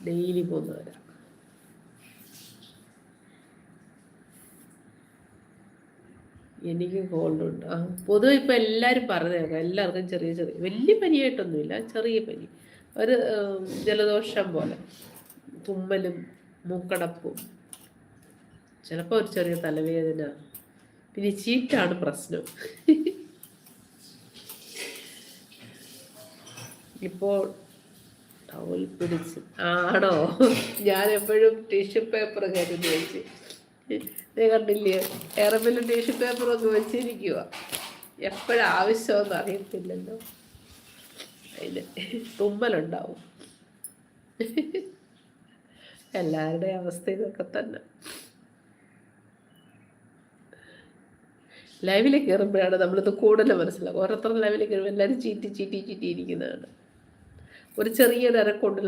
Daily പോകുന്നവരാ. എനിക്ക് കോൾഡുണ്ട്. പൊതുവെ ഇപ്പം എല്ലാവരും പറഞ്ഞേക്കാം, എല്ലാവർക്കും ചെറിയ ചെറിയ വലിയ പനിയായിട്ടൊന്നുമില്ല, ചെറിയ പനി, ഒരു ജലദോഷം പോലെ, തുമ്മലും മൂക്കടപ്പും, ചിലപ്പോൾ ഒരു ചെറിയ തലവേദന, പിന്നെ ചീറ്റാണ് പ്രശ്നം. ഇപ്പോൾ ടവൽ പിടിച്ച് ആണോ, ഞാൻ എപ്പോഴും ടിഷ്യൂ പേപ്പർ കരുതി വെച്ച്, കണ്ടില്ലേ എറബിലും ടിഷ്യൂ പേപ്പറൊക്കെ വെച്ചിരിക്കുക, എപ്പോഴാവശ്യമെന്ന് അറിയത്തില്ലല്ലോ, അതിന് തുമ്മലുണ്ടാവും. എല്ലാവരുടെയും അവസ്ഥ ഇതൊക്കെ തന്നെ. ലൈവിൽ കയറുമ്പോഴാണ് നമ്മളിത് കൂടുതൽ മനസ്സിലാവും. ഓരോരുത്തരുടെ ലൈവിൽ കയറുമ്പോൾ എല്ലാവരും ചീറ്റി ഇരിക്കുന്നതാണ്. ഒരു ചെറിയൊരു അരക്കൊണ്ടിൽ